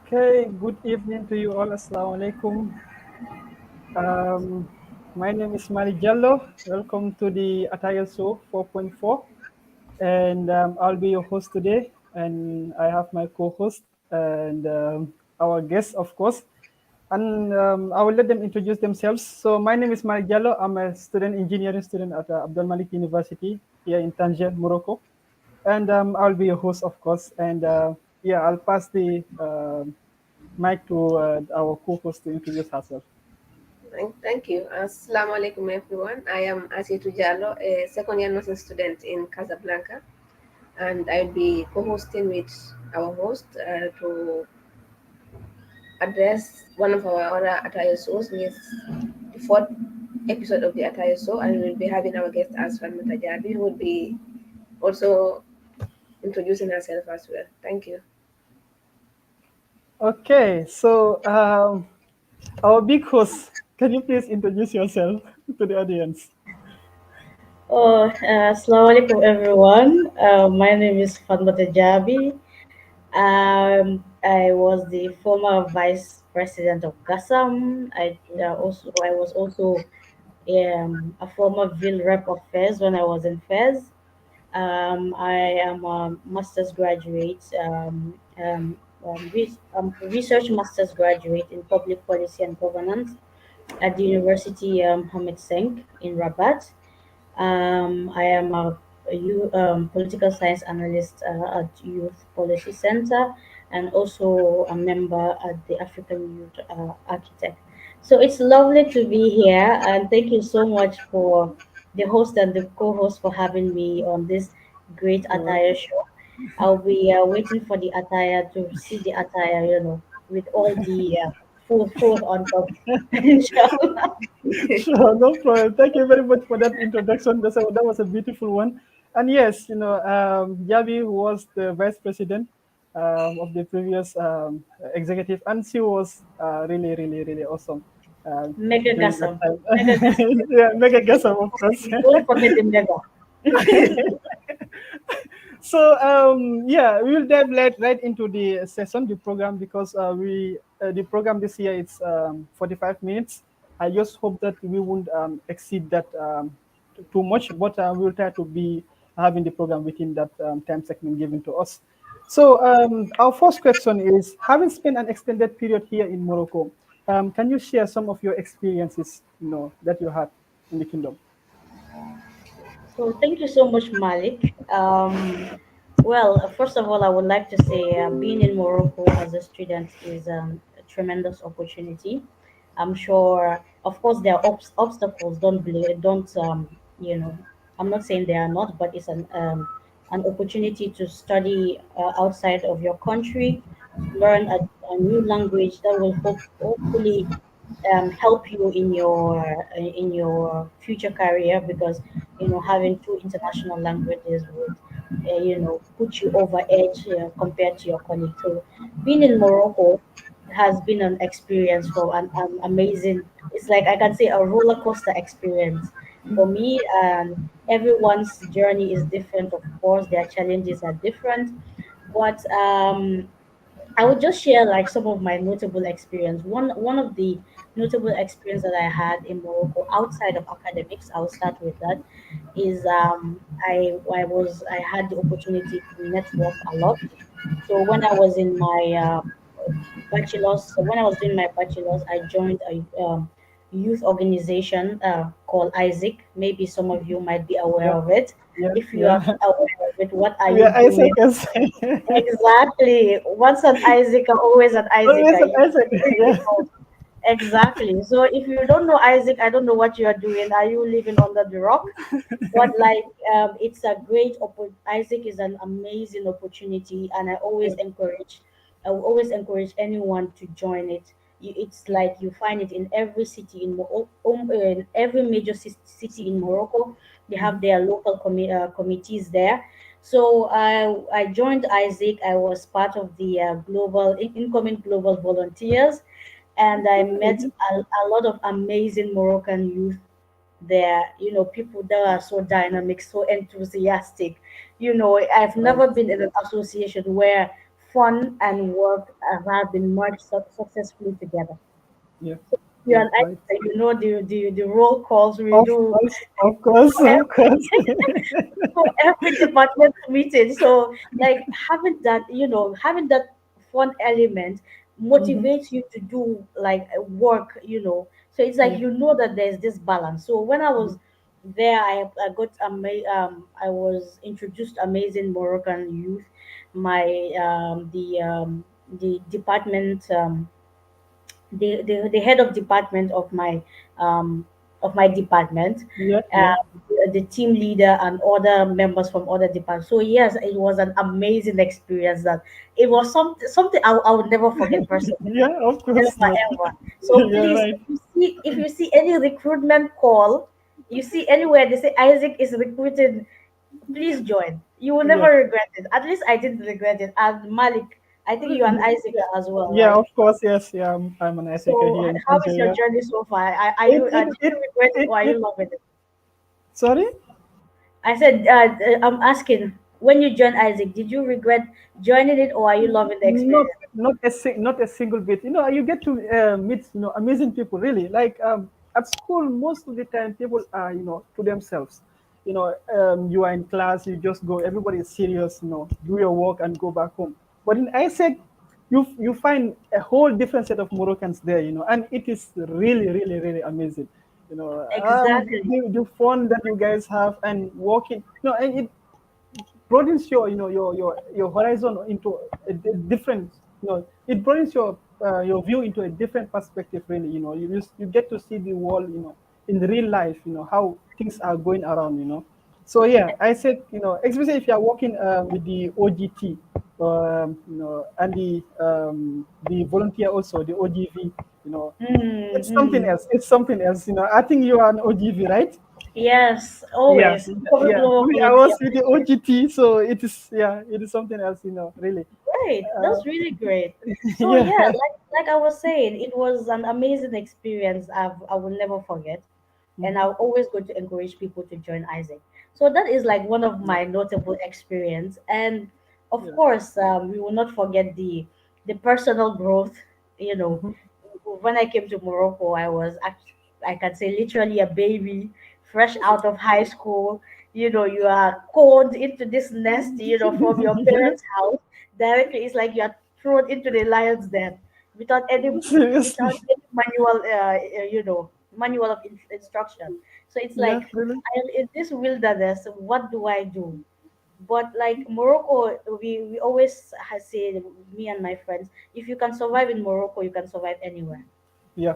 Okay, good evening to you all. Assalamu alaikum. Um, my name is Mali Jallo. Welcome to the Attaya Show 4.4. And I'll be your host today. And I have my co host and our guest, of course. And I will let them introduce themselves. So, my name is Mali Jallo. I'm a student, engineering student at Abdul Malik University here in Tangier, Morocco. And I'll be your host, of course. And yeah, I'll pass the mic to our co-host to introduce herself. Thank you. Assalamu alaikum, everyone. I am Asitu Jallo, a second year nursing student in Casablanca, and I'll be co hosting with our host to address one of our other Attaya shows, which is the fourth episode of the Attaya show, and we'll be having our guest as Fanmata Jabi, who will be also introducing herself as well. Thank you. Okay, so our big host, can you please introduce yourself to the audience? Assalamu alaikum everyone. My name is Fatma Jabi. I was the former vice president of GASAM. I was also a former Ville rep of Fez when I was in Fez. I am a master's graduate, research master's graduate in public policy and governance at the University Hamid Senk in Rabat. I am political science analyst at Youth Policy Center and also a member at the African Youth Architect. So it's lovely to be here, and thank you so much for the host and the co-host for having me on this great You're attire welcome. show. I'll be waiting for the attire to see the attire, with all the food on top. Inshallah. Sure, no problem. Thank you very much for that introduction. That was a beautiful one. And yes, Javi was the vice president of the previous executive, and she was really, really, really awesome Mega during that Gassam. time. Mega Gassam. Yeah, mega guess, of course. Don't forget the mega. So yeah, we will dive right into the session, the program, because the program this year it's 45 minutes. I just hope that we won't exceed that too much, but we'll try to be having the program within that time segment given to us. So our first question is: having spent an extended period here in Morocco, can you share some of your experiences, that you had in the kingdom? So thank you so much, Malik. First of all, I would like to say being in Morocco as a student is a tremendous opportunity. I'm sure, of course, there are obstacles. Don't I'm not saying there are not, but it's an opportunity to study outside of your country, to learn a new language that will hopefully help you in your future career, because having two international languages would put you over edge compared to your colleagues. So being in Morocco has been an experience for an amazing, it's like I can say a roller coaster experience for me. And everyone's journey is different, of course, their challenges are different, but I would just share like some of my notable experience. One of the notable experience that I had in Morocco outside of academics, I'll start with that, is I had the opportunity to network a lot. So when I was doing my bachelor's, I joined a youth organization called Isaac. Maybe some of you might be aware Yeah, of it. yeah, If you are yeah. not aware of it, what are Yeah, you Isaac doing? is Exactly. Once an Isaac, always an Isaac. always an You Isaac. really Yeah. know. Exactly. So if you don't know Isaac, I don't know what you are doing. Are you living under the rock? But like, it's a Isaac is an amazing opportunity, and I will always encourage anyone to join it. It's like you find it in every city in every major city in Morocco. They have Mhm. their local committees there. So I joined Isaac. I was part of the incoming global volunteers, and I met Okay. a lot of amazing Moroccan youth there. People that are so dynamic, so enthusiastic. I've never Right. been in an association where fun and work have been merged successfully together. Yeah. You Yeah. and I, Right. you know, the roll calls we Of do course. Of course. for Of course. for every department meeting. So like having that fun element Hmm. motivates you to do like work, So it's like Yeah. that there's this balance. So when I was there, I was introduced to amazing Moroccan youth. My the department the head of department of my department, Yeah. uh, Yeah. the team leader and other members from other departments. So yes, it was an amazing experience. That it was something I would never forget personally, Yeah. Of never course not. ever. So You're please, right. if you see any recruitment call, you see anywhere they say Isaac is recruited, please join. You will never Yeah. regret it. At least I didn't regret it. And Malik, I think you and Isaac are as well, Yeah. right? Of course. Yes. Yeah. I'm an Isaacer So, here in how is your Nigeria. journey so far? It. It. Did It. you regret it It. or are you It. loving it? Sorry. I said, I'm asking, when you joined Isaac, did you regret joining it or are you loving the Not experience? not a single bit. You get to meet amazing people. Really, like at school, most of the time people are to themselves. You are in class, you just go. Everybody is serious. Do your work and go back home. But in ISEC, you find a whole different set of Moroccans there. And it is really, really, really amazing. Exactly. The fun that you guys have and walking. And it broadens your horizon into a different it broadens your view into a different perspective. Really, you get to see the world in real life, how things are going around. So yeah, I said, especially if you are working with the OGT, and the volunteer also, the OGV. It's something Mm-hmm. else. It's something else. I think you are an OGV, right? Yes, Yeah, always. Public yeah. global I volunteer. was with the OGT, so it is something else, really. Great. Uh, That's really great. So yeah. yeah, like I was saying, it was an amazing experience I will never forget. And Mhm. I'm always going to encourage people to join Isaac. So that is like one of Yeah, my notable experience. And of yeah. course, we will not forget the personal growth. You know, Hmm. when I came to Morocco, I can say literally a baby, fresh out of high school. You are called into this nest, from your Yeah, parents' house directly. It's like you are thrown into the lion's den without any seriously. manual, manual of instruction. So it's Yeah, like really. I am in this wilderness. What do I do? But like Morocco, we always say, me and my friends, if you can survive in Morocco, you can survive anywhere. Yeah,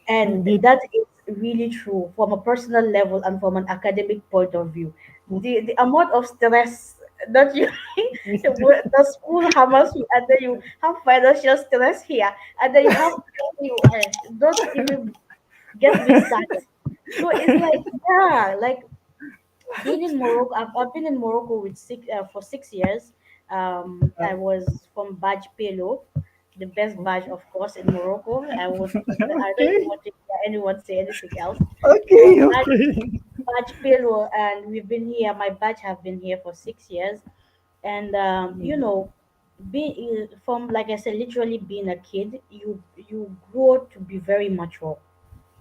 And indeed. that is really true from a personal level and from an academic point of view. The amount of stress that you the school hammers you, and then you have financial stress here, and then you have don't even get me started. So it's like, yeah, like being in Morocco. I've been in Morocco for 6 years. Uh, I was from Badge Pelo, the best badge, of course, in Morocco. I don't even okay, want to hear anyone say anything else. So okay, okay. Badge Pelo, and we've been here. My badge have been here for 6 years, and being from, like I said, literally being a kid, you grow to be very mature,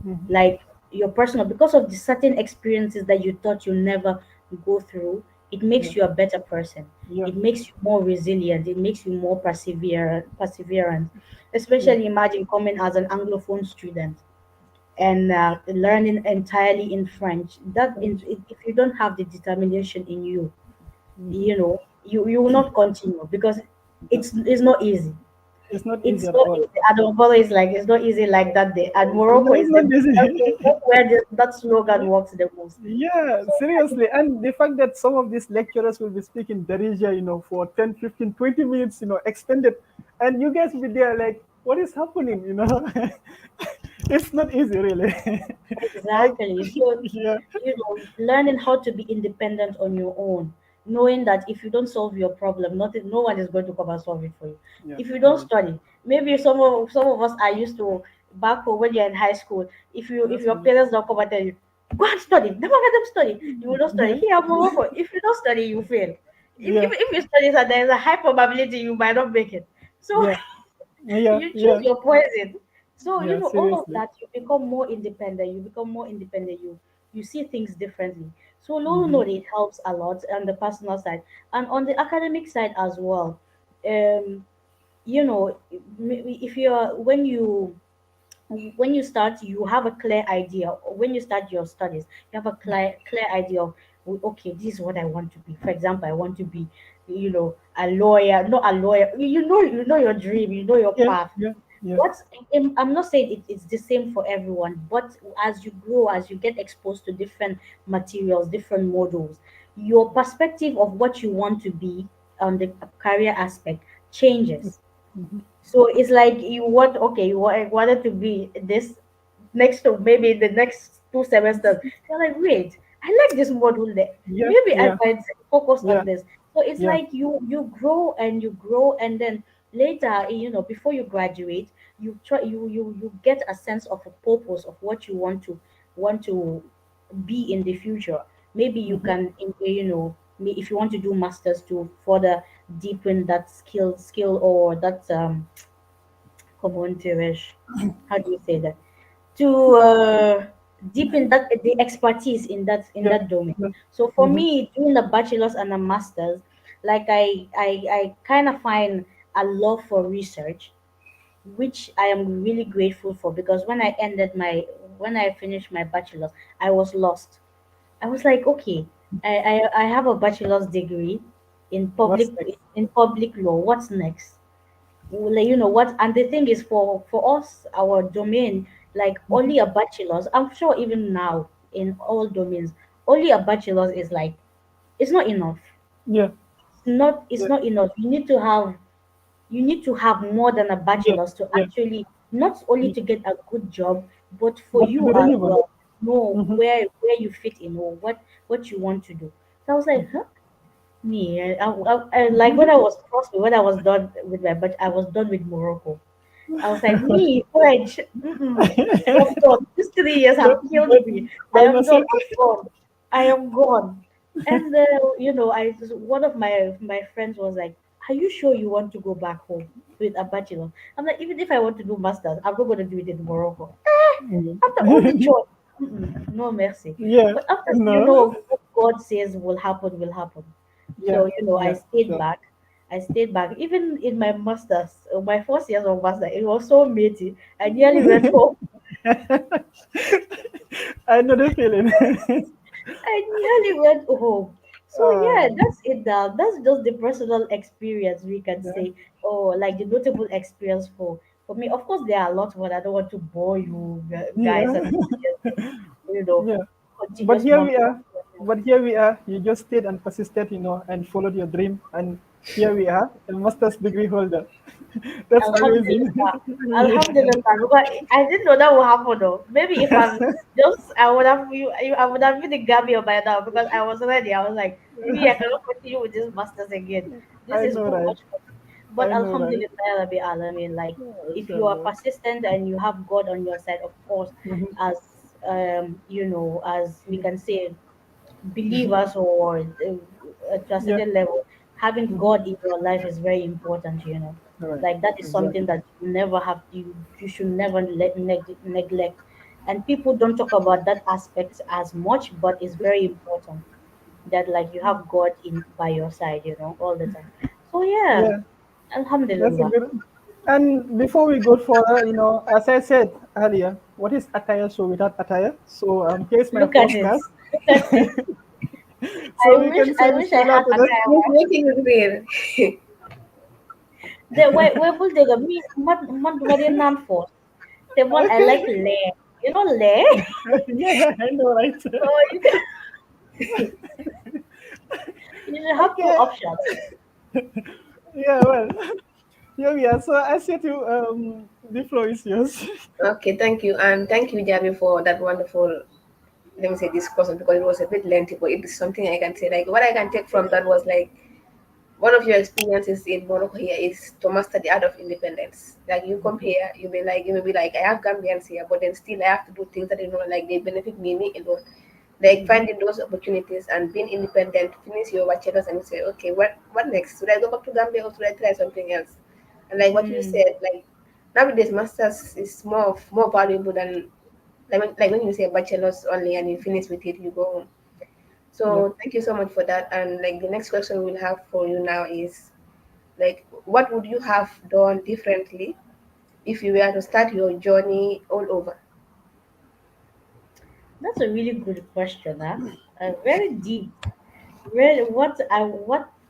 Mhm. like your personal, because of the certain experiences that you thought you never go through. It Yeah, makes you a better person. yeah, It makes you more resilient. It makes you more perseverant. yeah. Especially imagine coming as an anglophone student and learning entirely in French. French. If you don't have the determination in you, Hmm. you will not continue, because Yeah. it's not easy. It's not easy It's at not all. easy. Adonbolo is like, it's not easy like that day. And No, Morocco it's is not that's easy. where that slogan works the most. Yeah, So seriously. And the fact that some of these lecturers will be speaking Darija, for 10, 15, 20 minutes, extended. And you guys will be there like, what is happening? It's not easy, really. I, exactly. So yeah, learning how to be independent on your own, knowing that if you don't solve your problem, nothing, no one is going to come and solve it for you. yeah, If you don't indeed. study, maybe some of us are used to, back home when you're in high school. If That's your it. parents don't come and tell you, go and study, never let them study, you will not study. Yeah, Here in Morocco, if you don't study, you fail. yeah, if you study that, there's a high probability you might not make it. So yeah, yeah, you choose yeah, your poison. So yeah. all of Seriously. that, you become more independent. You become more independent. You see things differently. So Lolo Mm-hmm. note it helps a lot on the personal side and on the academic side as well. Um, if you're when you start, you have a clear idea. When you start your studies, you have a clear idea of, "Oh, okay, this is what I want to be." For example, I want to be, a lawyer. Not a lawyer. You know your dream. You know your Yeah, path. yeah, yeah. What I'm not saying it's the same for everyone, but as you grow, as you get exposed to different materials, different models, your perspective of what you want to be on the career aspect changes. Mm-hmm. So it's like wanted to be this next to maybe the next 2 semesters. You're like, wait, I like this module there. Yeah, Maybe I yeah, might focus yeah, on this. So it's yeah. like you grow and you grow, and then later, before you graduate, you get a sense of a purpose of what you want to be in the future. Maybe you Mm-hmm. can, if you want to do masters to further deepen that skill or that commonterish. How do you say that? To deepen that the expertise in Yeah, that domain. yeah. So for Mm-hmm. me, doing a bachelor's and a master's, like I kind of find a love for research, which I am really grateful for, because when I finished my bachelor's, I was lost. I was like, okay, I have a bachelor's degree in What's public next? in public law. What's next? Like, what, and the thing is, for us, our domain, like, Mm-hmm. only a bachelor's, I'm sure even now in all domains, only a bachelor's is like, it's not enough. Yeah, It's yeah, not enough. You need to have more than a yeah, bachelor's to yeah. actually, not only Yeah. to get a good job, but for But to you be as relevant. well, know Mm-hmm. where you fit in, or what you want to do. So I was like, huh? Me, like when I was trust me, when I was done with but I was done with Morocco. I was like, me, French, I'm done. These 3 years But, have killed but me. I by am done. myself. I'm gone. I am gone. And one of my friends was like, "Are you sure you want to go back home with a bachelor?" I'm like, even if I want to do masters, I'm not going to do it in Morocco. Mhm. After all the choice, no mercy. Yeah, But after, no, what God says will happen, will happen. yeah, So, I yeah, stayed sure. back. I stayed back. Even in my masters, my first years of master, it was so matey. I nearly went home. I know the feeling. I nearly went home. So yeah, um, that's it now. That's just the personal experience, we can yeah, say, or like the notable experience for me. Of course, there are a lot more. I don't want to bore you guys yeah, and audience, you know, yeah. But continuous here we monologue. are. But here we are. You just stayed and persisted, and followed your dream. And here we are, a master's degree holder. That's amazing. Alhamdulillah. Really. Alhamdulillah. Because I didn't know that would happen though. Maybe if I'm just, I would have been in Gambia by now, because I was ready. I was like, me, I cannot continue with this masters again. This I is know, too right? much for me. But I know, right? Alhamdulillah, Rabbi Alameen, like, if you are Inshallah. persistent and you have God on your side, of course, Mhm. as as we can say, believers, or to a Yeah. certain level, having Mhm. God in your life is very important. Right. Like, that is something Exactly. that you should never neglect. And people don't talk about that aspect as much, but it's very important that, like, you have God in by your side, all the time. So yeah, Yeah. That's a Alhamdulillah. good. And before we go further, as I said earlier, what is attire show without attire? So here's my Look at first it. class. Look at it. So I we wish can say I wish I bismillah had to a the. He's tire. making it real. The where will they go? Me, what they known for? The one I like, Okay. lair. Lair. Yeah, I know, right? So you should have two Okay. options. Yeah, well, here we are. So I said to the floor is yours. Okay, thank you. And thank you, Javi, for that wonderful, let me say, discussion, because it was a bit lengthy, but it is something I can say. Like, what I can take from that was like, one of your experiences in Morocco here is to master the art of independence. Like, you come here, you may be like, I have Gambians here, but then still I have to do things that like they benefit me alone. like Mm-hmm. finding those opportunities and being independent, finish your bachelor's and say, okay, what next? Should I go back to Gambia or should I try something else? And like what you Mm, said, like nowadays masters is more valuable than like when you say bachelor's only and you finish with it, you go home. Yeah. So thank you so much for that. And like the next question we'll have for you now is like what would you have done differently if you were to start your journey all over? that's a really good question, huh? Very deep. Really, what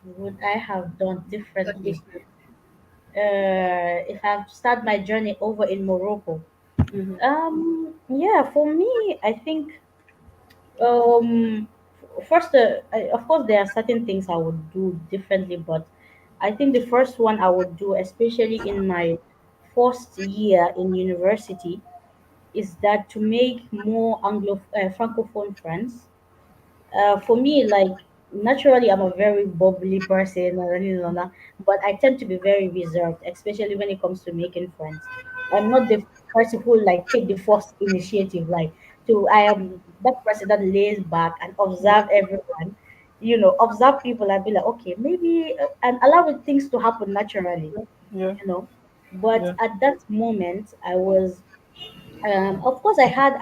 would I have done Done differently different. if I start my journey over in Morocco? Mm-hmm. Yeah, for me, I think first, of course, there are certain things I would do differently, but I think the first one I would do, especially in my first year in university, is that to make more Anglo francophone friends. For me, like naturally, I'm a very bubbly person, but I tend to be very reserved, especially when it comes to making friends. I'm not the person who like take the first initiative, like to. I am that person that lays back and Yeah. observe everyone. Observe people and be like, okay, maybe, and allow things to happen naturally. Yeah. You know, but Yeah. at that moment, I was of course, I had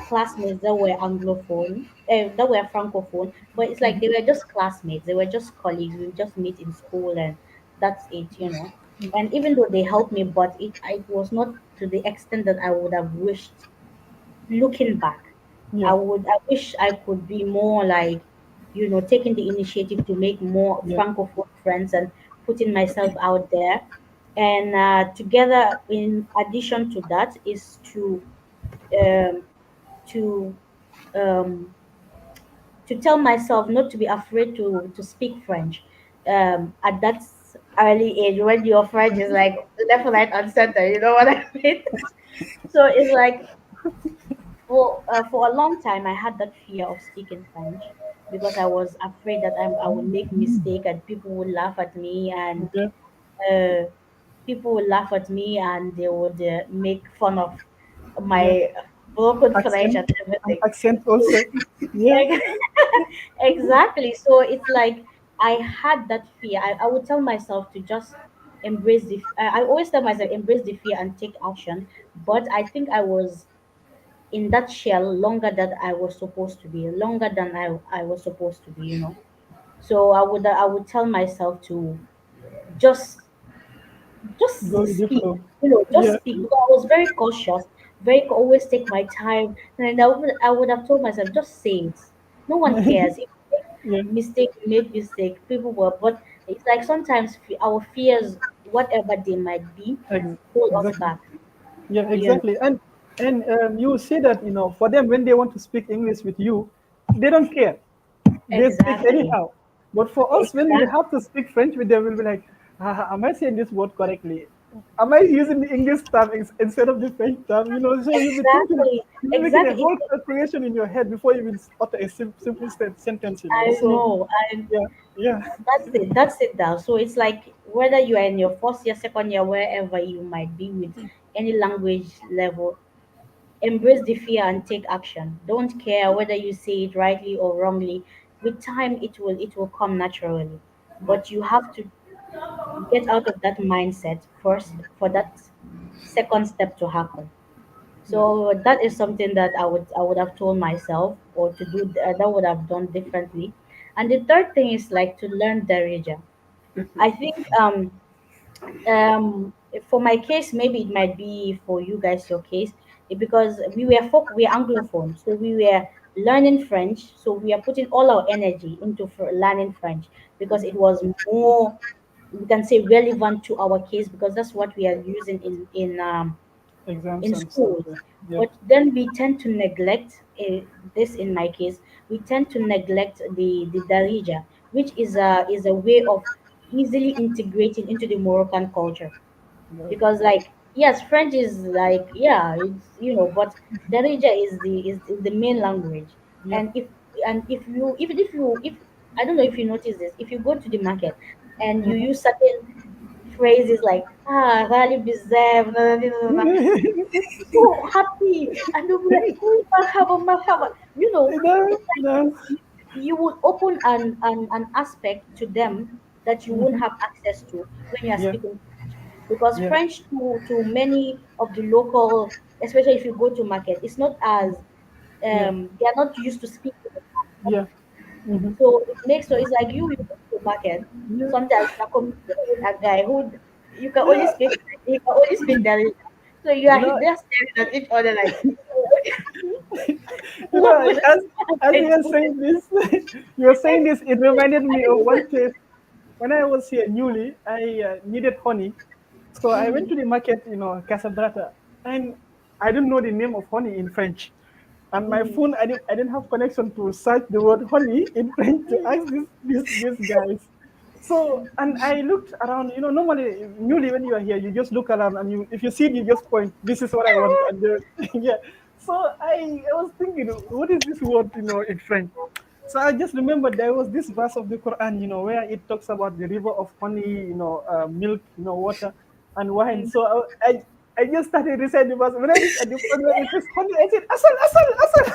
classmates that were anglophone, that were francophone, but it's like they were just classmates. They were just colleagues. We just meet in school, and that's it. And even though they helped me, but it was not to the extent that I would have wished. Looking back, Yeah. I wish I could be more like, taking the initiative to make more Yeah. francophone friends and putting myself out there. And together, in addition to that, is um, to um, to tell myself not to be afraid to speak French. At that early age, when your French is like left, right, and center, you know what I mean. So it's like for a long time, I had that fear of speaking French because I was afraid that I would make mistake and people would laugh at me, and Okay. uh, people would laugh at me and they would make fun of Yeah. my broken French Accent and and everything. accent So, also. Yeah. exactly. So it's like I had that fear. I would tell myself to just embrace I always tell myself embrace the fear and take action. But I think I was in that shell longer than I was supposed to be, longer than I was supposed to be. So I would tell myself to just Go with the speak, flow. just Yeah. speak, because I was very cautious, always take my time, and I would have told myself just say it. No one cares if you make Yeah. mistake, you make mistake. People will, but it's like sometimes our fears, whatever they might be, hold us Exactly. back. Yeah, You know exactly. And you see that for them when they want to speak English with you, they don't care. They speak exactly, anyhow. But for us, when we exactly. have to speak French with them, we'll be like, am I saying this word correctly? Am I using the English term instead of the French term? So you'll be thinking, Exactly, you'll be making a exactly. whole calculation in your head before you even utter a simple sentence. I So know, and yeah, yeah, that's it. That's it now. So it's like whether you are in your first year, second year, wherever you might be with any language level, embrace the fear and take action. Don't care whether you say it rightly or wrongly. With time, it will come naturally. yeah, But you have to get out of that mindset first for that second step to happen. yeah, So that is something that I would have told myself, or to do that would have done differently. And the third thing is like to learn Darija. I think for my case, maybe it might be for you guys your case, because we are anglophone, so we were learning French, so we are putting all our energy into learning French because it was more, we can say, relevant to our case, because that's what we are using exams in and stuff. schools. Yeah, yeah, But then we tend to neglect, this in my case, we tend to neglect the darija, which is a way of easily integrating into the Moroccan culture. yeah, Because like, yes, French is like, yeah, but darija is the main language. yeah. And if I don't know if you notice this, if you go to the market and you use certain phrases like value deserve, so happy, and they'll be like, oh, marhaba, marhaba. It's like no, you will open an aspect to them that you won't mhm, have access to when you are yeah, speaking French. Because yeah, French to many of the local, especially if you go to market, it's not as yeah, they are not used to speaking it as yeah, often. mhm, So it makes so it's like you go to the market. yeah, Sometimes you are communicating with a guy who you can only yeah. speak he can only speak Darija. So you You are know, there staring at each other like you what know, would as I you were do? saying this, you were saying this. It reminded me of one case when I was here newly. I needed honey, so I went to the market, Casablanca, and I didn't know the name of honey in French. And my Mm, phone, I didn't have connection to search the word honey in French to ask these guys. So, and I looked around, normally, newly when you are here, you just look around and if you see it, you just point, this is what I want. And yeah. So I was thinking, what is this word, in French? So I just remember there was this verse of the Quran, where it talks about the river of honey, milk, water and wine. mm. So I just started reciting the verse. When I reached at the point where it says honey, I said, Asal, Asal, Asal.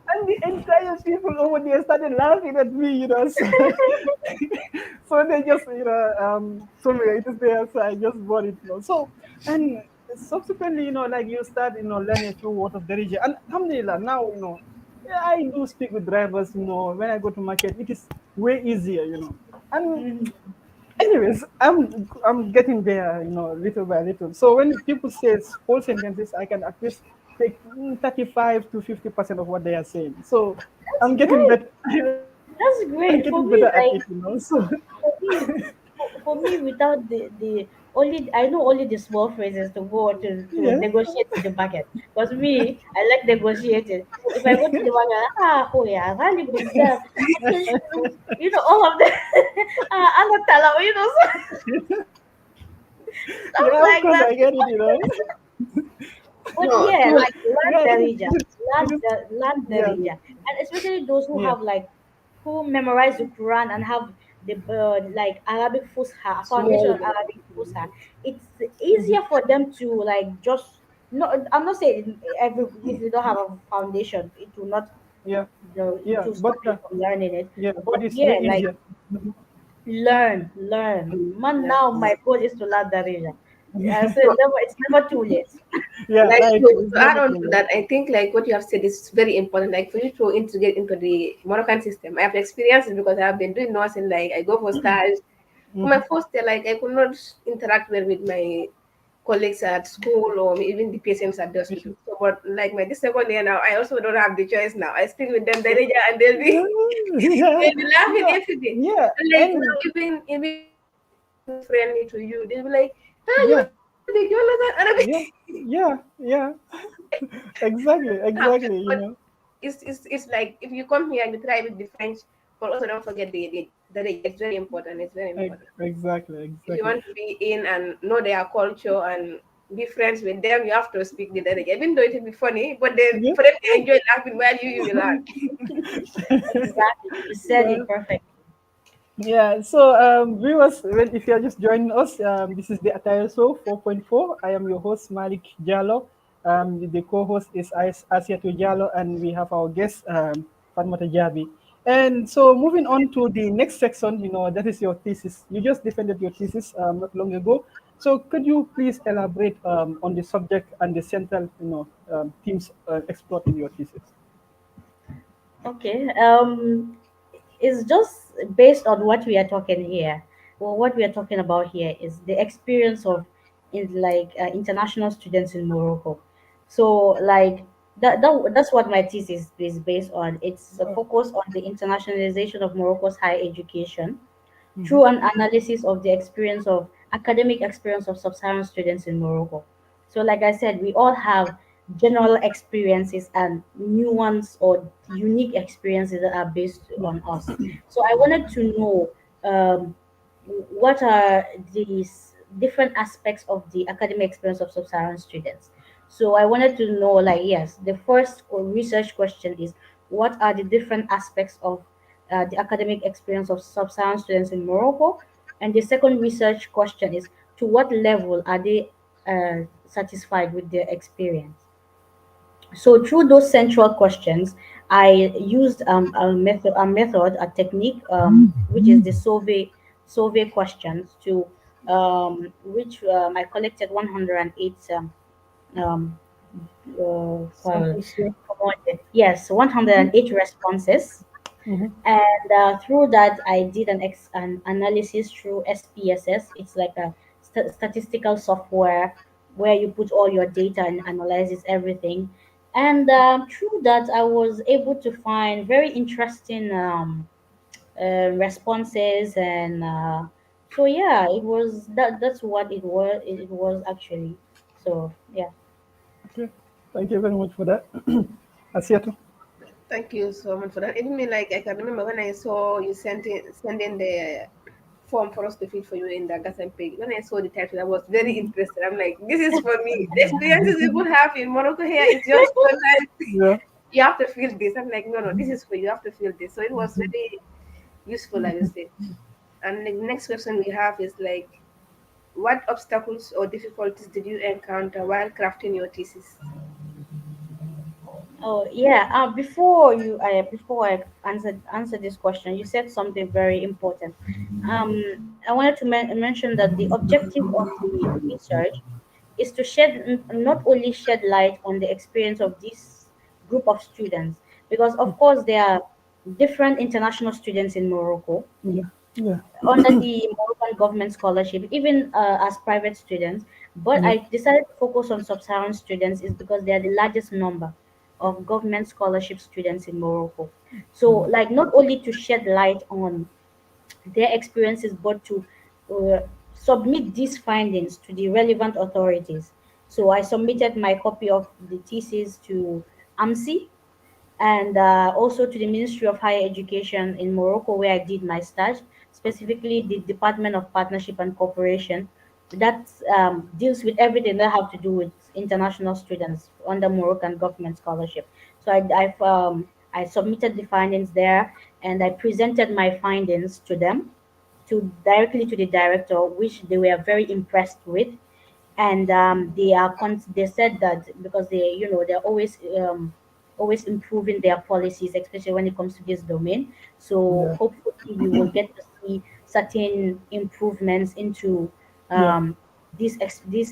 And the entire people over there started laughing at me. So they just, told me it is there, so I just bought it. So, and subsequently, like you start, learning a few words of Darija. And alhamdulillah, now, yeah, I do speak with drivers, when I go to market, it is way easier. And Mhm. anyways, I'm getting there, little by little. So when people say whole sentences, I can at least take 35 to 50% of what they are saying. So That's I'm getting great. better. I'm That's getting great. better at it. So For me, without the only I know only the small phrases to go to yeah, negotiate in the market. Because me, I like negotiating. If I go to the market, oh yeah, really bizarre. All of the anatala, stuff yeah, of like course that. I get it. But No, yeah, So like land yeah, Darija, it is land yeah, Darija, and especially those who yeah. have like who memorize the Quran and have the like Arabic Fusha, foundation of Arabic Fusha. It's Mhm. easier for them to like just no. I'm not saying every if you don't have a foundation, it will not Yeah, it yeah, will but stop you from learning it. yeah, But but it's way yeah, like easier. Mhm. learn. Man, yeah. now my goal is to learn Darija. Yeah, so No, it's never too late. Yeah, like right. It's to add never on too to late. that, I think like what you have said is very important. Like for you to integrate into the Moroccan system, I have experienced it because I have been doing nursing. Like I go for stage. For my Mhm. first year, like I could not interact well with my colleagues at school or even the patients at the hospital. Patient. So, but like my this second year now, I also don't have the choice now. I speak with them, and they'll be Yeah, they'll be laughing yeah, everything. yeah, And like now, and even if they are too friendly to you, they'll be like, "Ah, you yeah, understand Arabic? You understand Arabic?" yeah, yeah, yeah. Exactly, exactly. But it's like if you come here and you try with the French, but also don't forget the it's very important. It's very important. Exactly, If you exactly. want to be in and know their culture and be friends with them, you have to speak the language. Even though it will be funny, but then Yeah, for them to enjoy laughing while you will learn. Exactly. You said yeah. it perfectly. Yeah, so viewers, if you are just joining us, this is the Attire Show 4.4. I am your host, Malik Jallo. The co-host is Asiatu Jallo, and we have our guest, Fatmata Jabi. And so moving on to the next section, that is your thesis. You just defended your thesis not long ago. So could you please elaborate on the subject and the central, themes explored in your thesis? Okay. It's just based on what we are talking here. Well, what we are talking about here is the experience of in like international students in Morocco. So like that's what my thesis is based on. It's a Oh, focus on the internationalization of Morocco's higher education mhm. through an analysis of the experience of academic experience of sub-Saharan students in Morocco. So, like I said, we all have general experiences and nuanced or unique experiences that are based Yeah, on us. So, I wanted to know what are these different aspects of the academic experience of sub-Saharan students. So, I wanted to know, like, yes, the first research question is what are the different aspects of the academic experience of sub-Saharan students in Morocco? And the second research question is to what level are they satisfied with their experience? So through those central questions, I used a technique, which is the survey questions, to which I collected 108 um, well, Samples, yeah. yes, 108 responses. Mm-hmm. And through that, I did an analysis through SPSS. It's like a statistical software where you put all your data and analyzes everything. And through that, I was able to find very interesting responses. And so yeah, it was that's what it was actually. So yeah. Okay. Thank you very much for that. Asiatu. Thank you so much for that. Even me, like I can remember when I saw you send in the form for us to fill for you in the Gasan page. When I saw the title, I was very interested. I'm like, this is for me. The experiences people have in Morocco here is just sometimes Yeah. you have to feel this. I'm like, no, no, this is for you. You have to feel this. So it was very useful, I would say. And the next question we have is like, what obstacles or difficulties did you encounter while crafting your thesis? Oh yeah. Before I answer this question, you said something very important. I wanted to mention that the objective of the research is to not only shed light on the experience of this group of students, because of course there are different international students in Morocco Yeah. Yeah. under the Moroccan government scholarship, even as private students. But Yeah. I decided to focus on sub-Saharan students is because they are the largest number of government scholarship students in Morocco. So, like, not only to shed light on their experiences, but to uh, submit these findings to the relevant authorities. So, I submitted my copy of the thesis to AMSI, and also to the Ministry of Higher Education in Morocco, where I did my stage, specifically the Department of Partnership and Cooperation, that deals with everything that have to do with international students under Moroccan government scholarship. So I submitted the findings there, and I presented my findings to them, to directly to the director, which they were very impressed with. And they said that because they're always improving their policies, especially when it comes to this domain. So Yeah. hopefully we will get to see certain improvements into Yeah. um, these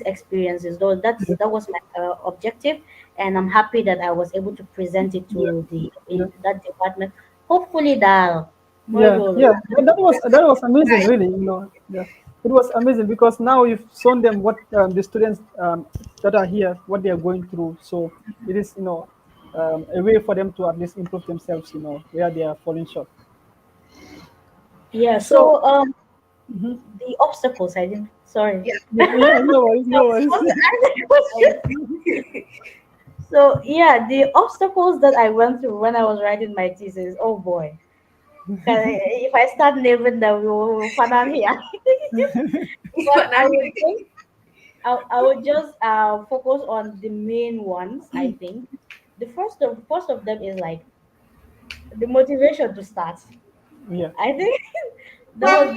experiences. Though Yeah. that was my objective, and I'm happy that I was able to present it Yeah. to the Yeah. in that department. Hopefully that more Yeah, will. yeah, that was amazing, really. Yeah, it was amazing because now you've shown them what the students that are here, what they are going through. So it is, a way for them to at least improve themselves. Where they are falling short. Yeah. So So the obstacles, I didn't, sorry. Yeah. yeah, yeah, no worries, I no was worries. supposed to answer the question. So yeah, the obstacles that I went through when I was writing my thesis. Oh boy, if I start naming them, we will find out here. But But I'm I would just focus on the main ones. I think the first of them is like the motivation to start. Yeah, I think that was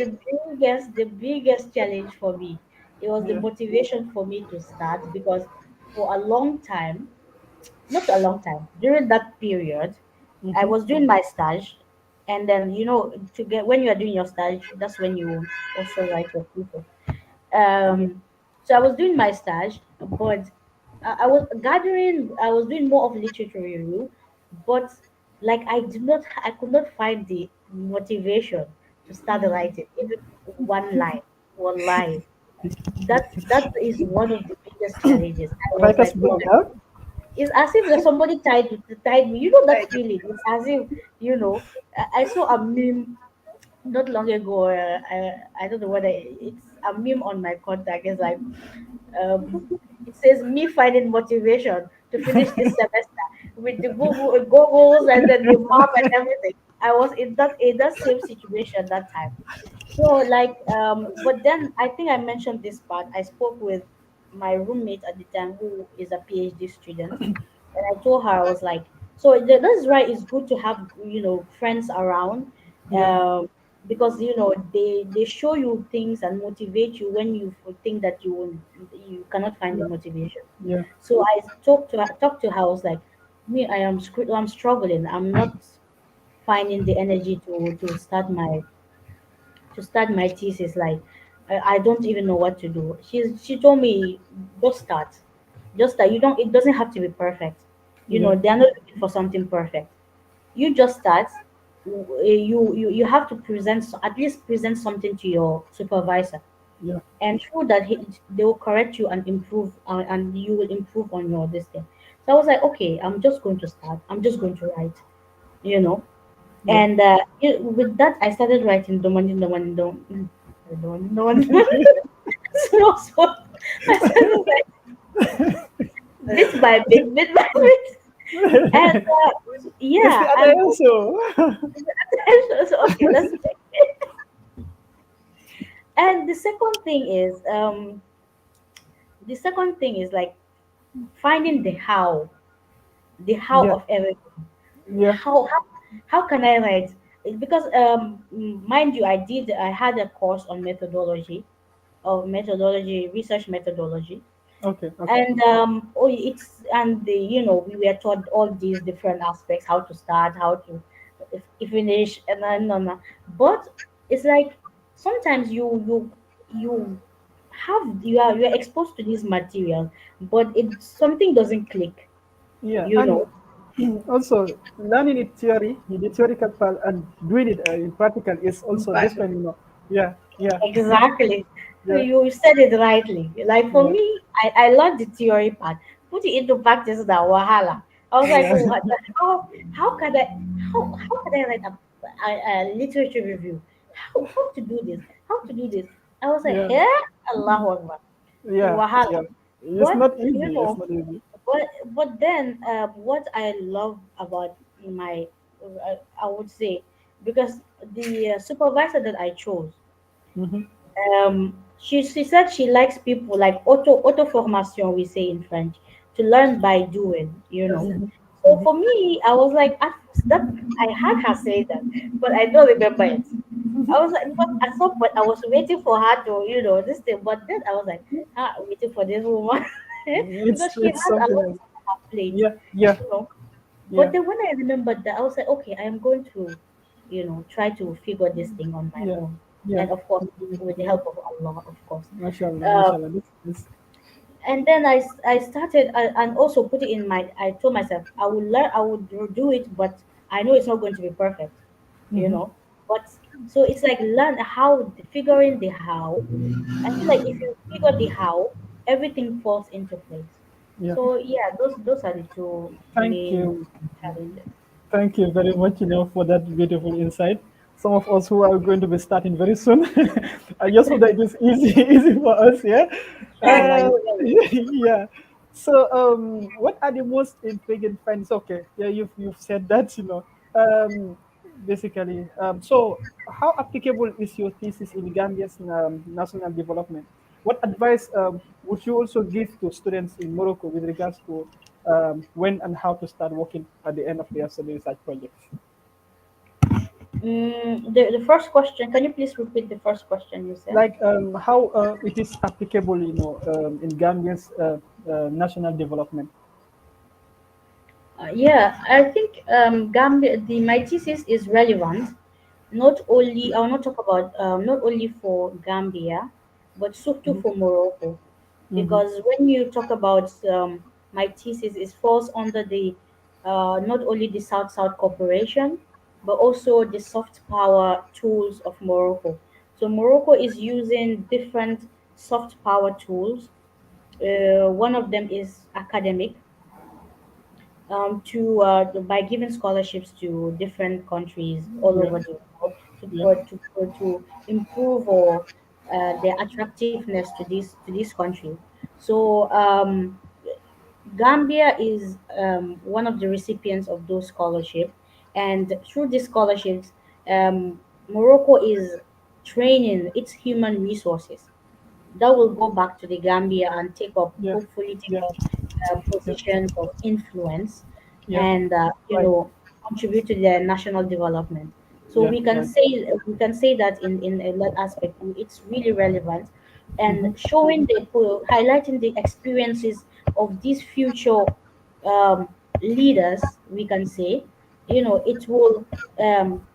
the biggest challenge for me. It was the yeah, motivation for me to start, because for a long time, not a long time, during that period, I mm-hmm. was doing my stage. And then, to get when you are doing your stage, that's when you also write your thesis. Yeah, So I was doing my stage, but I was doing more of literature review, but like I could not find the motivation to start writing even one line, one line. That is one of the biggest challenges. I was writer's like, oh block, my huh? God, it's as if there's somebody tied me. You know that like, feeling. It's as if, I saw a meme not long ago. I don't know whether it's a meme on my contact. It's like, um, it says me finding motivation to finish this semester with the googles and then the map and everything. I was in that same situation that time. So like, but then I think I mentioned this part. I spoke with my roommate at the time, who is a PhD student, and I told her, I was like, so that's right. It's good to have friends around, Yeah, um, because they show you things and motivate you when you think that you cannot find the yeah, motivation. yeah, So I talked to her. I was like, me, I'm struggling. I'm not finding the energy to start my thesis. Like, I don't even know what to do. She told me, just start, just that you don't. It doesn't have to be perfect. Yeah. They're not looking for something perfect. You just start. You have to at least present something to your supervisor, Yeah. and through that they will correct you and improve, and you will improve on your this thing. So I was like, okay, I'm just going to start. I'm just going to write. You know, Yeah. and with that, I started writing small, small. I started writing bit by bit, bit by bit, and It's the yeah, other and also. so, okay, let's check. And the second thing is like finding the how Yeah. of everything. Yeah. How can I write? Because mind you, I had a course on research methodology. Okay. Okay. And we were taught all these different aspects, how to start, how to finish, and then but it's like sometimes you are exposed to this material, but it something doesn't click Yeah. you And know also learning it theory, the theoretical part, and doing it in practical is also But different. Yeah. Yeah. Exactly. Yeah. You said it rightly. Like for Yeah. me, I learned the theory part. Put it into practice now, wahala. I was like, Yeah. what how can I how can I write a literature review? How to do this? How to do this? I was like, Yeah. hey, Allahu Akbar. Yeah. Wahala. Yeah. It's But not easy. It's not easy. then what I love about I would say, because the supervisor that I chose, Mm-hmm. she said she likes people like auto formation, we say in French, to learn by doing. Mm-hmm. So for me, I was like, at first that I had her say that, but I don't remember it. I was like, but at some point I was waiting for her to this thing, but then I was like, waiting for this woman because she It's has a something lot else. on her plate, Yeah. Yeah. you know. Yeah. But then when I remembered that, I was like, okay, I am going to, try to figure this thing on my Yeah. own. Yeah. And of course, with the help of Allah, of course. Mashallah. Uh, Mashallah. This. and then I started, and also put it in my, I told myself, I will learn, I will do it, but I know it's not going to be perfect, you Mm-hmm. know. But so it's like figuring the how. I feel like if you figure the how, everything falls into place. Yeah. So yeah, those are the two Thank main you. challenges. Thank you very much, for that beautiful insight. Some of us who are going to be starting very soon, I just hope that it is easy, easy for us. Yeah. Allah, Uh, you get it. yeah. So, what are the most intriguing findings? Okay. Yeah, you've said that. Basically. So, how applicable is your thesis in Gambia's national development? What advice would you also give to students in Morocco with regards to when and how to start working at the end of their study research projects? The first question, can you please repeat the first question you said? Like how it is applicable, in Gambia's national development. Yeah, I think Gambia, my thesis is relevant. Not only I will not talk about not only for Gambia, but surtout Mhm. for Morocco, Mhm. because when you talk about my thesis, it falls under the not only the South Cooperation, but also the soft power tools of Morocco. So Morocco is using different soft power tools. One of them is academic, by giving scholarships to different countries all Yeah. over the world Yeah. to improve or their attractiveness to this country. So Gambia is one of the recipients of those scholarships, and through these scholarships, Morocco is training its human resources that will go back to the Gambia and Yeah. hopefully take Yeah. up Yeah. positions of influence, Yeah. and Right. contribute to their national development. So Yeah. we can Right. say that in that aspect, it's really relevant, and Mm-hmm. highlighting the experiences of these future leaders, we can say, it will um,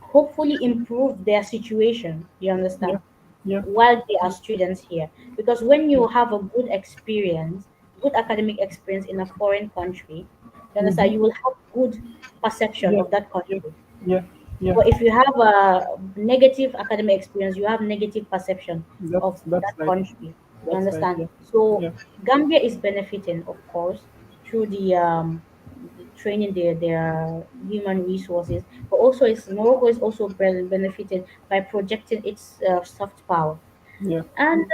hopefully improve their situation, you yeah, understand, yeah, while they are yeah, students here. Because when yeah. you have a good experience, good academic experience in a foreign country, you Mm-hmm. understand, you will have good perception Yeah, of that yeah, country. yeah, yeah. But if you have a negative academic experience, you have negative perception of That's that right. country. You That's right. understand? Yeah, So yeah, Gambia is benefiting, of course, through the training their human resources, but also Morocco is also benefiting by projecting its soft power. yeah, And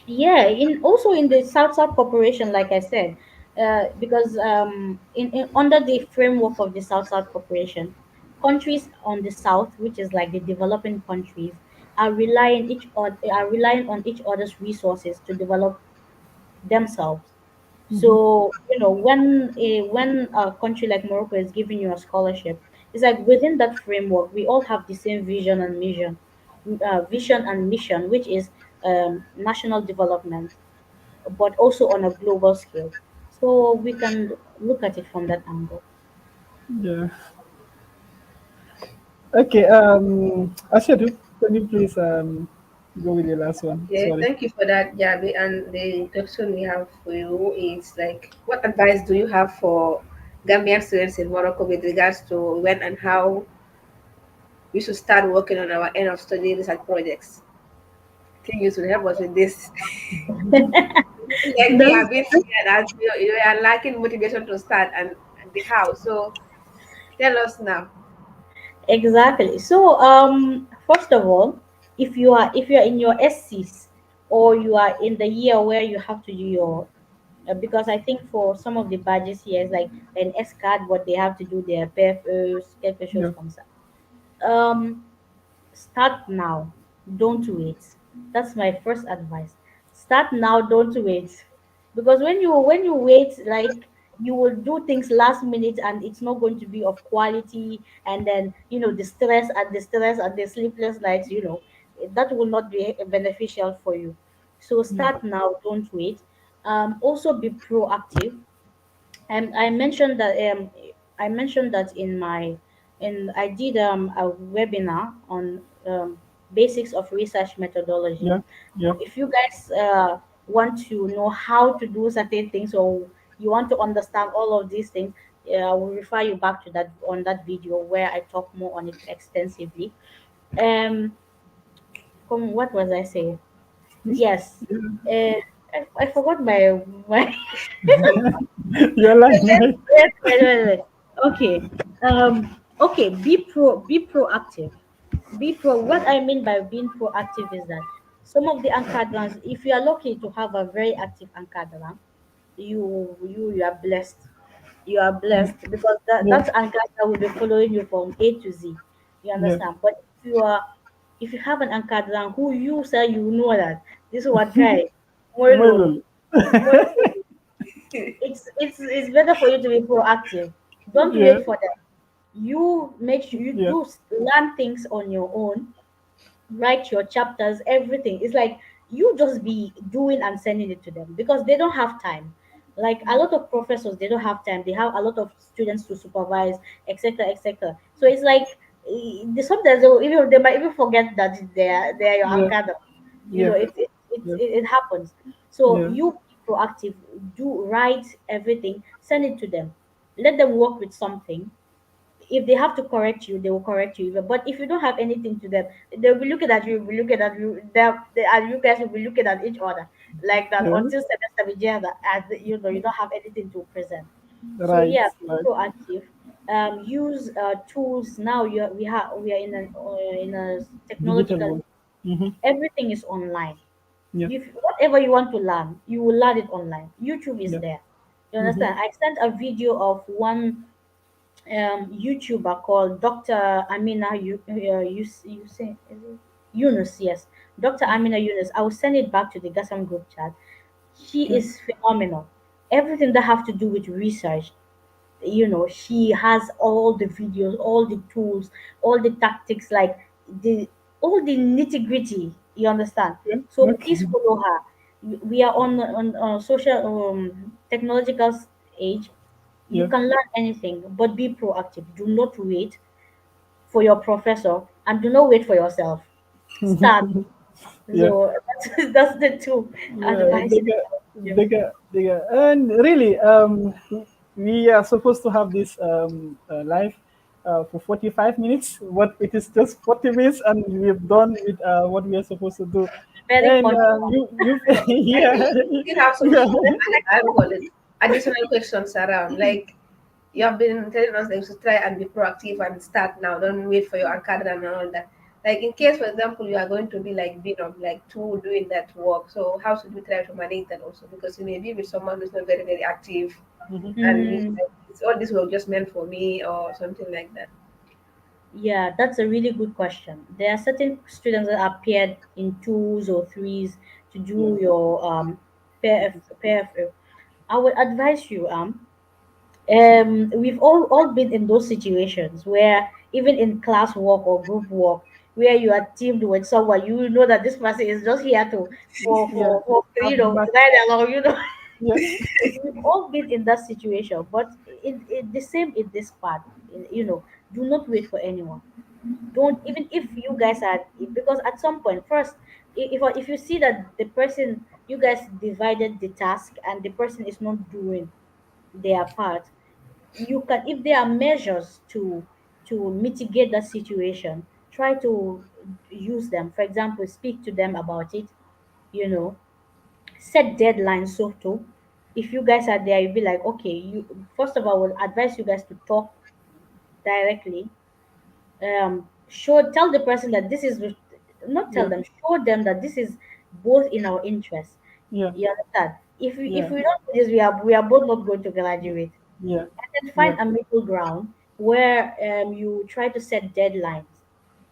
yeah, in also in the South Corporation, like I said, because in under the framework of the South Corporation, countries on the south, which is like the developing countries, are relying on each other's resources to develop themselves. mm-hmm. So when a country like Morocco is giving you a scholarship, it's like within that framework, we all have the same vision and mission, which is national development, but also on a global scale. So we can look at it from that angle. Yeah. Okay. Ashadu, can you please go with the last one? Okay, Sorry. thank you for that, Jabi. And the question we have for you is like, what advice do you have for Gambian students in Morocco with regards to when and how we should start working on our end of study research projects? I think you should help us with this. Like me, That's I've been scared as you are lacking motivation to start and the how. So tell us now. exactly. So first of all, if you are in your SCs, or you are in the year where you have to do your because I think for some of the badges here it's like an S card, what they have to do their PFOs, quelque chose Yeah, comme ça. Um, Start now, don't wait. That's my first advice. Start now, don't wait. Because when you wait, like, you will do things last minute and it's not going to be of quality, and then the sleepless nights, that will not be beneficial for you. So yeah, start now, don't wait. Also be proactive. I mentioned that I did a webinar on basics of research methodology. yeah, yeah, If you guys want to know how to do certain things, or you want to understand all of these things, I will refer you back to that video where I talk more on it extensively. Um, what was I saying? Yes. Uh, I forgot my you're like my. wait. Okay. Okay. Be proactive. What I mean by being proactive is that some of the ankadrons, if you are lucky to have a very active ankadran, you are blessed. You are blessed because Yeah, that ankadran will be following you from A to Z. You yeah, understand? But if you have an ankadran who you say, you know that this is what guy, Moilo, well, it's better for you to be proactive. Don't yeah, wait for them. You make sure you yeah, learn things on your own, write your chapters, everything. It's like you just be doing and sending it to them because they don't have time. Like a lot of professors, they don't have time. They have a lot of students to supervise, etc., etc. So it's like sometimes they might even forget that they are your yeah, anchor. yeah, yeah, It happens. So yeah, you be proactive, do write everything, send it to them, let them work with something. If they have to correct you, they will correct you. But if you don't have anything to them, they'll be looking at you, will be looking at you, and you guys will be looking at each other like that yeah. until semester begins, and you don't have anything to present. So Right, yeah, be right. proactive. Use tools now. We are in a Digital technological. one. Mm-hmm. Everything is online. Yeah, If whatever you want to learn, you will learn it online. YouTube is yeah. there. You Mm-hmm. understand? I sent a video of one YouTuber called Dr. Amina. You say is it Yunus? Yes, Dr. Amina Yunus. I will send it back to the Gasam group chat. She Yeah, is phenomenal. Everything that have to do with research, she has all the videos, all the tools, all the tactics, like the all the nitty gritty. You understand? yeah. So Okay. please follow her. We are on social technological age. You Yeah. can learn anything, but be proactive. Do not wait for your professor and do not wait for yourself. Start. Yeah. So that's the two Yeah, advices I would give. and really, we are supposed to have this live for 45 minutes, but it is just 40 minutes, and we've done with what we are supposed to do. Very And funny. you, Like yeah, you still have some yeah, I would call it additional questions around. Like you have been telling us that you should try and be proactive and start now. Don't wait for your academy and all that. Like in case, for example, you are going to be like bit of like two doing that work. So how should we try to manage that also? Because you may be with someone who's not very active, mhm, and he's Mm, like, it's all this work just meant for me or something like that. yeah, that's a really good question. There are certain students that are paired in twos or threes to yeah, do your pair. I would advise you we've all been in those situations where even in class work or group work where you are teamed with someone, you know that this person is just here to yeah. you Have the know, match. ride along, you know. Yeah, We've all been in that situation, but it the same in this part. You know, do not wait for anyone. Don't, even if you guys are, because at some point first, if you see that the person, you guys divided the task and the person is not doing their part, you can, if there are measures to mitigate that situation, try to use them. For example, speak to them about it, you know, set deadlines. So too, if you guys are there, you'll be like, okay, you first of all, I will advise you guys to talk directly. Show, tell the person that this is, not tell yeah, them, show them that this is both in our interest. yeah, You understand? If yeah, we don't do this, we are both not going to graduate. yeah, And yeah, find a middle ground where you try to set deadlines.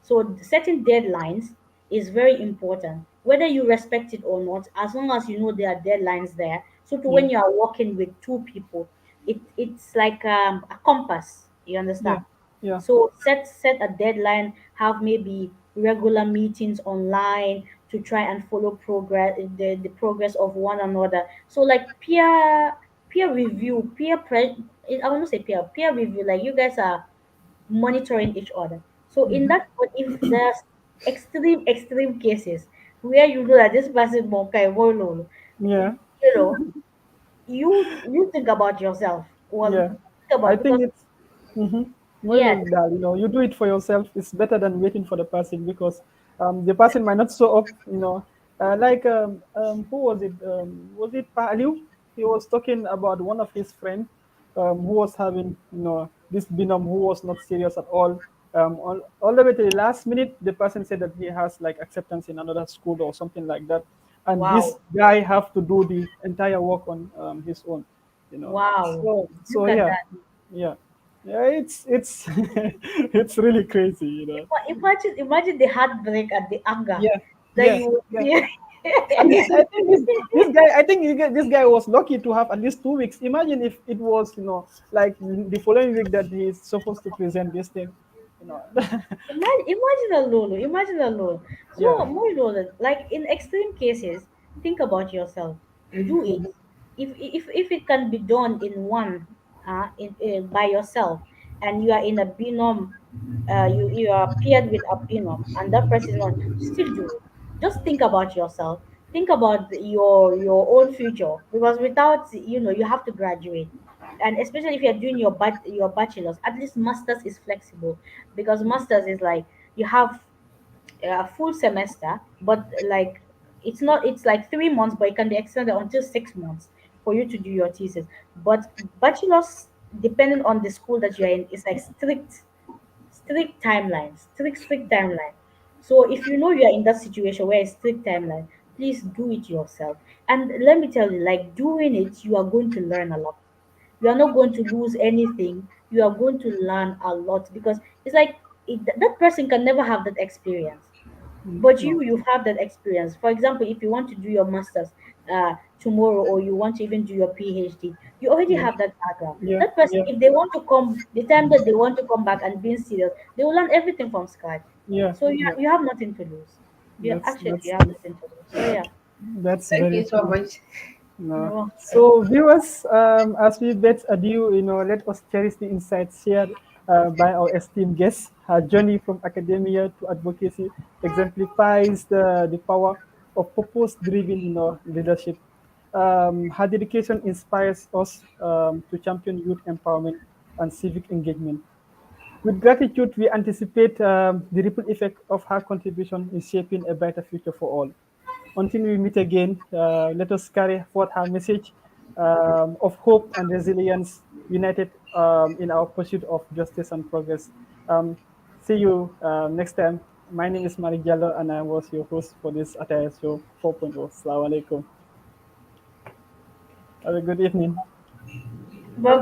So setting deadlines is very important, whether you respect it or not. As long as you know there are deadlines there. So to yeah, when you are working with two people, it's like a compass. You yeah, understand? yeah, So set a deadline. Have maybe regular meetings online to try and follow progress, the progress of one another. So like peer review, I want to say peer review. Like you guys are monitoring each other. So in mhm, that, but if there's extreme cases where you know that this person monkai will, yeah, you know, you think about yourself. Well, yeah. think I about, think because it's more yeah, like that. You do it for yourself. It's better than waiting for the person because the person might not show up. Like who was it? Was it Paliu? He was talking about one of his friends who was having this binom who was not serious at all. All the way to the last minute, the person said that he has like acceptance in another school or something like that, and this wow, guy have to do the entire work on his own. wow, So look at yeah, that. yeah, yeah. It's it's really crazy. Imagine the heartbreak and the anger Yeah, that yeah, you would yeah. feel. At least I think this guy. I think this guy was lucky to have at least 2 weeks. Imagine if it was like the following week that he's supposed to present this thing. You know. Imagine alone. Yeah. So more alone, like in extreme cases, think about yourself. Do it. If it can be done in one, by yourself, and you are in a binom, you are paired with a binom, and that person on, still do it. Just think about yourself. Think about your own future, because without, you have to graduate, and especially if you're doing your bachelor's, at least masters is flexible, because masters is like you have a full semester, but like it's like 3 months, but it can be extended until 6 months for you to do your thesis. But bachelor's, depending on the school that you're in, is like strict timeline. So if you know you are in that situation where it's strict timeline, please do it yourself. And let me tell you, like doing it, you are going to learn a lot. You are not going to lose anything. You are going to learn a lot, because it's like that person can never have that experience, but No. you have that experience. For example, if you want to do your masters tomorrow, or you want to even do your PhD, you already Yeah. have that background. Yeah. That person, Yeah. if they want to come, the time that they want to come back and being serious, they will learn everything from scratch. Yeah. So Yeah. you have nothing to lose. You That's actually that's you have nothing to lose. So yeah. that's Thank very you so true. much. No. Well said. So, viewers, as we bid adieu, let us cherish the insights shared by our esteemed guests. Her journey from academia to advocacy exemplifies the power of purpose-driven, leadership. Her dedication inspires us to champion youth empowerment and civic engagement. With gratitude, we anticipate the ripple effect of her contribution in shaping a brighter future for all. Until we meet again, let us carry forth her message of hope and resilience, united in our pursuit of justice and progress. Um, See you next time. My name is Malik Jallo, and I was your host for this Attaya Show 4.0. Assalamu alaikum. Have a good evening. Bye